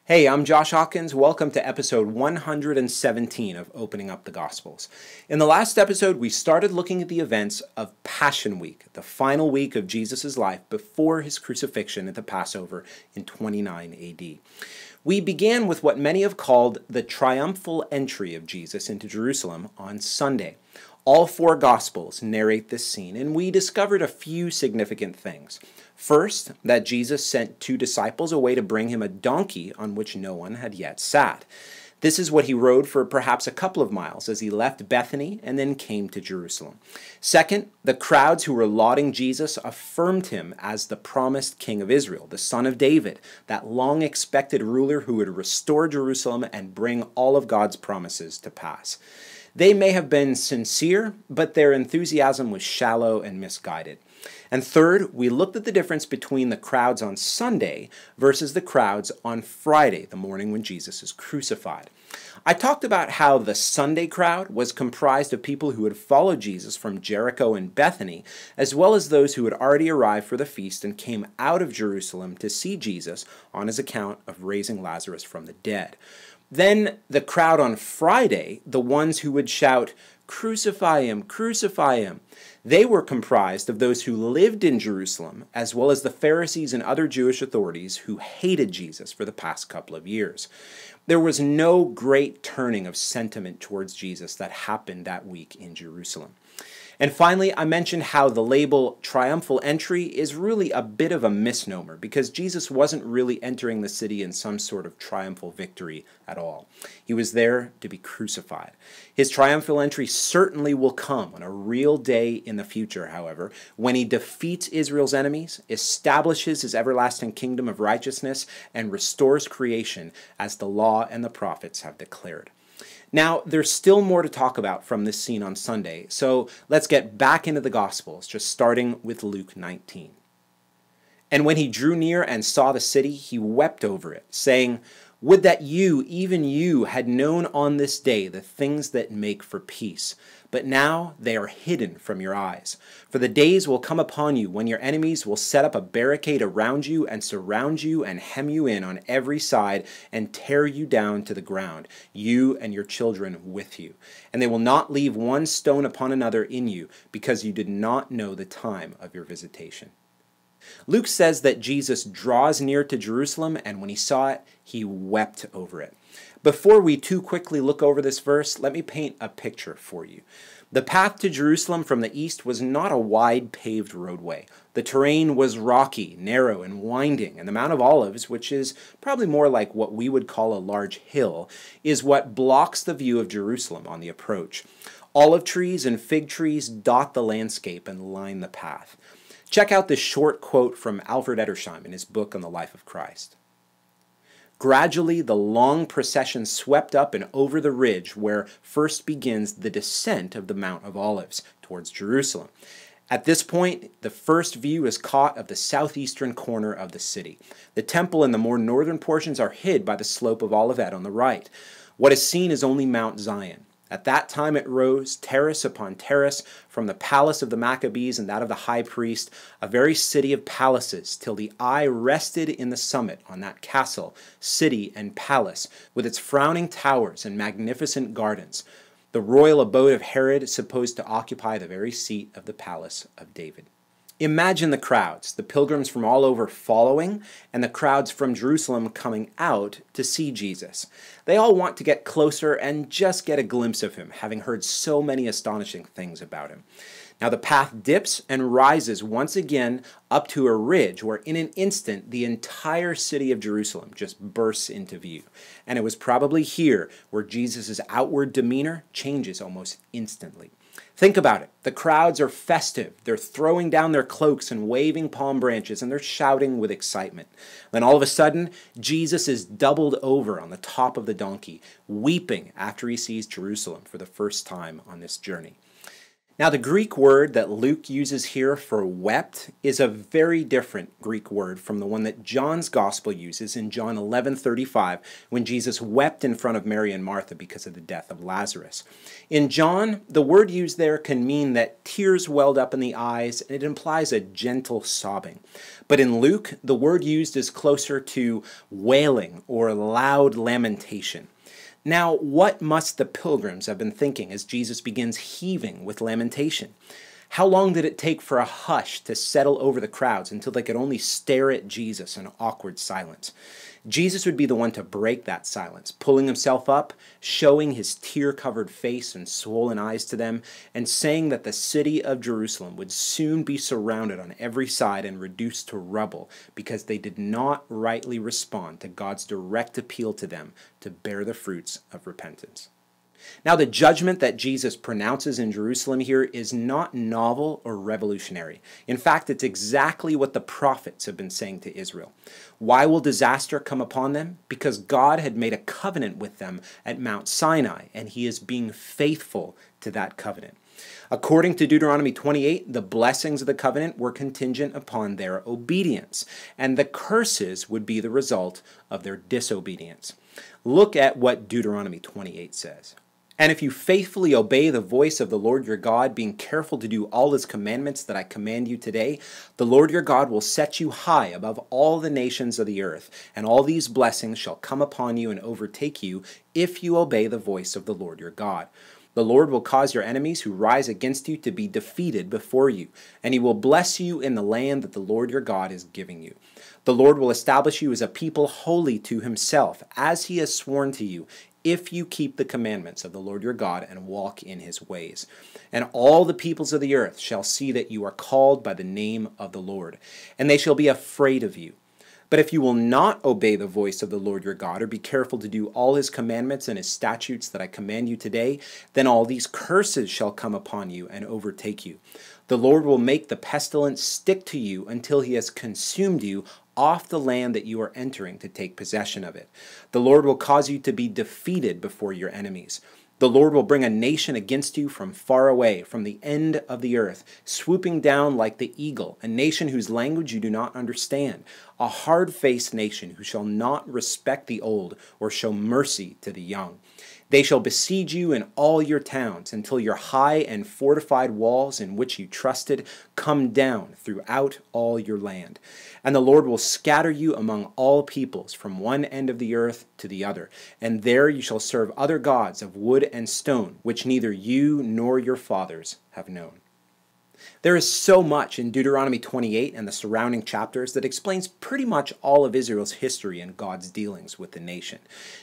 Hey, I'm Josh Hawkins. Welcome to episode 117 of Opening Up the Gospels. In the last episode, we started looking at the events of Passion Week, the final week of Jesus' life before his crucifixion at the Passover in 29 AD. We began with what many have called the triumphal entry of Jesus into Jerusalem on Sunday. All four Gospels narrate this scene, and we discovered a few significant things. First, that Jesus sent two disciples away to bring him a donkey on which no one had yet sat. This is what he rode for perhaps a couple of miles as he left Bethany and then came to Jerusalem. Second, the crowds who were lauding Jesus affirmed him as the promised King of Israel, the Son of David, that long-expected ruler who would restore Jerusalem and bring all of God's promises to pass. They may have been sincere, but their enthusiasm was shallow and misguided. And third, we looked at the difference between the crowds on Sunday versus the crowds on Friday, the morning when Jesus is crucified. I talked about how the Sunday crowd was comprised of people who had followed Jesus from Jericho and Bethany, as well as those who had already arrived for the feast and came out of Jerusalem to see Jesus on his account of raising Lazarus from the dead. Then the crowd on Friday, the ones who would shout, "Crucify him, crucify him," they were comprised of those who lived in Jerusalem, as well as the Pharisees and other Jewish authorities who hated Jesus for the past couple of years. There was no great turning of sentiment towards Jesus that happened that week in Jerusalem. And finally, I mentioned how the label triumphal entry is really a bit of a misnomer because Jesus wasn't really entering the city in some sort of triumphal victory at all. He was there to be crucified. His triumphal entry certainly will come on a real day in the future, however, when he defeats Israel's enemies, establishes his everlasting kingdom of righteousness, and restores creation as the law and the prophets have declared. Now, there's still more to talk about from this scene on Sunday, so let's get back into the Gospels, just starting with Luke 19. And when he drew near and saw the city, he wept over it, saying, "Would that you, even you, had known on this day the things that make for peace. But now they are hidden from your eyes. For the days will come upon you when your enemies will set up a barricade around you and surround you and hem you in on every side and tear you down to the ground, you and your children with you. And they will not leave one stone upon another in you, because you did not know the time of your visitation." Luke says that Jesus draws near to Jerusalem, and when he saw it, he wept over it. Before we too quickly look over this verse, let me paint a picture for you. The path to Jerusalem from the east was not a wide paved roadway. The terrain was rocky, narrow, and winding, and the Mount of Olives, which is probably more like what we would call a large hill, is what blocks the view of Jerusalem on the approach. Olive trees and fig trees dot the landscape and line the path. Check out this short quote from Alfred Edersheim in his book on the life of Christ. "Gradually, the long procession swept up and over the ridge where first begins the descent of the Mount of Olives towards Jerusalem. At this point, the first view is caught of the southeastern corner of the city. The temple and the more northern portions are hid by the slope of Olivet on the right. What is seen is only Mount Zion. At that time it rose, terrace upon terrace, from the palace of the Maccabees and that of the high priest, a very city of palaces, till the eye rested in the summit on that castle, city, and palace, with its frowning towers and magnificent gardens, the royal abode of Herod, supposed to occupy the very seat of the palace of David." Imagine the crowds, the pilgrims from all over following, and the crowds from Jerusalem coming out to see Jesus. They all want to get closer and just get a glimpse of him, having heard so many astonishing things about him. Now the path dips and rises once again up to a ridge where in an instant the entire city of Jerusalem just bursts into view. And it was probably here where Jesus' outward demeanor changes almost instantly. Think about it. The crowds are festive. They're throwing down their cloaks and waving palm branches, and they're shouting with excitement. Then all of a sudden, Jesus is doubled over on the top of the donkey, weeping after he sees Jerusalem for the first time on this journey. Now, the Greek word that Luke uses here for wept is a very different Greek word from the one that John's gospel uses in John 11:35, when Jesus wept in front of Mary and Martha because of the death of Lazarus. In John, the word used there can mean that tears welled up in the eyes, and it implies a gentle sobbing. But in Luke, the word used is closer to wailing or loud lamentation. Now, what must the pilgrims have been thinking as Jesus begins heaving with lamentation? How long did it take for a hush to settle over the crowds until they could only stare at Jesus in awkward silence? Jesus would be the one to break that silence, pulling himself up, showing his tear-covered face and swollen eyes to them, and saying that the city of Jerusalem would soon be surrounded on every side and reduced to rubble because they did not rightly respond to God's direct appeal to them to bear the fruits of repentance. Now, the judgment that Jesus pronounces in Jerusalem here is not novel or revolutionary. In fact, it's exactly what the prophets have been saying to Israel. Why will disaster come upon them? Because God had made a covenant with them at Mount Sinai, and he is being faithful to that covenant. According to Deuteronomy 28, the blessings of the covenant were contingent upon their obedience, and the curses would be the result of their disobedience. Look at what Deuteronomy 28 says. And if you faithfully obey the voice of the Lord your God, being careful to do all his commandments that I command you today, the Lord your God will set you high above all the nations of the earth, and all these blessings shall come upon you and overtake you if you obey the voice of the Lord your God. The Lord will cause your enemies who rise against you to be defeated before you, and he will bless you in the land that the Lord your God is giving you. The Lord will establish you as a people holy to himself, as he has sworn to you, if you keep the commandments of the Lord your God and walk in his ways. And all the peoples of the earth shall see that you are called by the name of the Lord, and they shall be afraid of you. But if you will not obey the voice of the Lord your God, or be careful to do all his commandments and his statutes that I command you today, then all these curses shall come upon you and overtake you. The Lord will make the pestilence stick to you until he has consumed you off the land that you are entering to take possession of it. The Lord will cause you to be defeated before your enemies. The Lord will bring a nation against you from far away, from the end of the earth, swooping down like the eagle, a nation whose language you do not understand, a hard-faced nation who shall not respect the old or show mercy to the young. They shall besiege you in all your towns until your high and fortified walls in which you trusted come down throughout all your land. And the Lord will scatter you among all peoples from one end of the earth to the other. And there you shall serve other gods of wood and stone, which neither you nor your fathers have known. There is so much in Deuteronomy 28 and the surrounding chapters that explains pretty much all of Israel's history and God's dealings with the nation.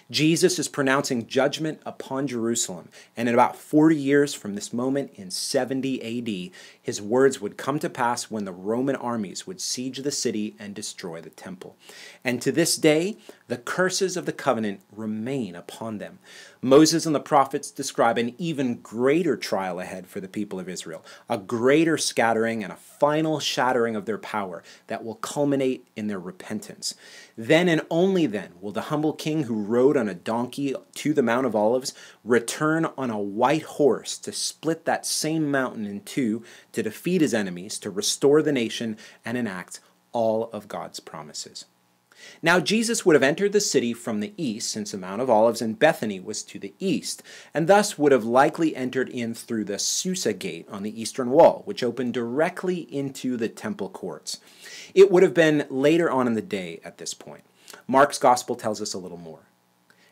Jesus is pronouncing judgment upon Jerusalem, and in about 40 years from this moment in 70 AD, his words would come to pass when the Roman armies would siege the city and destroy the temple. And to this day, the curses of the covenant remain upon them. Moses and the prophets describe an even greater trial ahead for the people of Israel, a greater scattering and a final shattering of their power that will culminate in their repentance. Then and only then will the humble king who rode on a donkey to the Mount of Olives return on a white horse to split that same mountain in two, to defeat his enemies, to restore the nation, and enact all of God's promises. Now Jesus would have entered the city from the east, since the Mount of Olives and Bethany was to the east, and thus would have likely entered in through the Susa gate on the eastern wall, which opened directly into the temple courts. It would have been later on in the day at this point. Mark's gospel tells us a little more.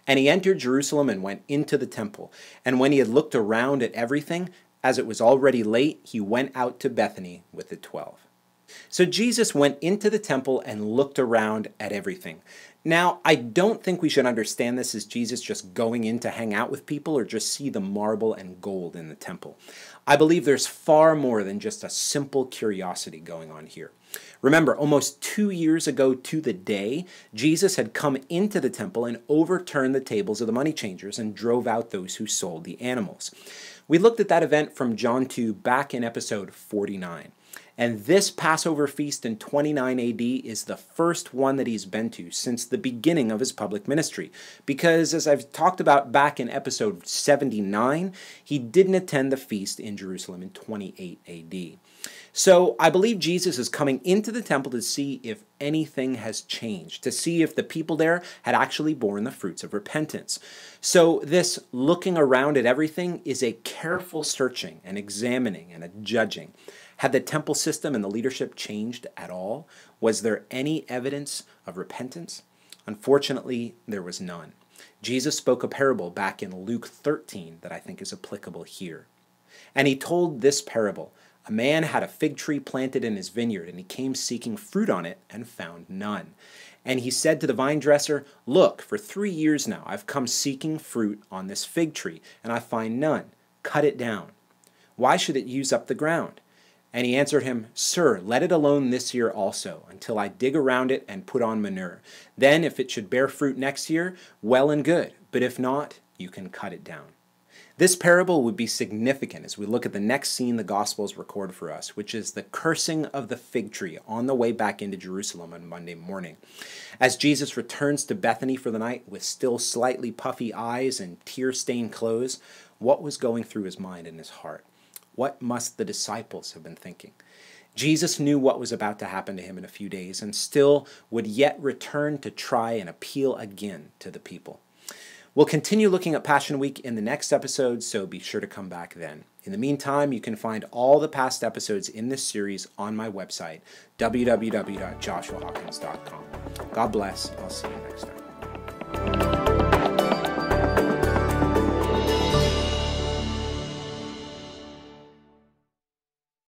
And he entered Jerusalem and went into the temple, and when he had looked around at everything, as it was already late, he went out to Bethany with the 12. So Jesus went into the temple and looked around at everything. Now, I don't think we should understand this as Jesus just going in to hang out with people or just see the marble and gold in the temple. I believe there's far more than just a simple curiosity going on here. Remember, almost 2 years ago to the day, Jesus had come into the temple and overturned the tables of the money changers and drove out those who sold the animals. We looked at that event from John 2 back in episode 49. And this Passover feast in 29 AD is the first one that he's been to since the beginning of his public ministry. Because as I've talked about back in episode 79, he didn't attend the feast in Jerusalem in 28 AD. So I believe Jesus is coming into the temple to see if anything has changed, to see if the people there had actually borne the fruits of repentance. So this looking around at everything is a careful searching and examining and a judging. Had the temple system and the leadership changed at all? Was there any evidence of repentance? Unfortunately, there was none. Jesus spoke a parable back in Luke 13 that I think is applicable here. And he told this parable. A man had a fig tree planted in his vineyard, and he came seeking fruit on it and found none. And he said to the vine dresser, "Look, for 3 years now I've come seeking fruit on this fig tree, and I find none. Cut it down. Why should it use up the ground?" And he answered him, "Sir, let it alone this year also, until I dig around it and put on manure. Then if it should bear fruit next year, well and good, but if not, you can cut it down." This parable would be significant as we look at the next scene the Gospels record for us, which is the cursing of the fig tree on the way back into Jerusalem on Monday morning. As Jesus returns to Bethany for the night with still slightly puffy eyes and tear-stained clothes, what was going through his mind and his heart? What must the disciples have been thinking? Jesus knew what was about to happen to him in a few days and still would yet return to try and appeal again to the people. We'll continue looking at Passion Week in the next episode, so be sure to come back then. In the meantime, you can find all the past episodes in this series on my website, www.joshuahawkins.com. God bless. I'll see you next time.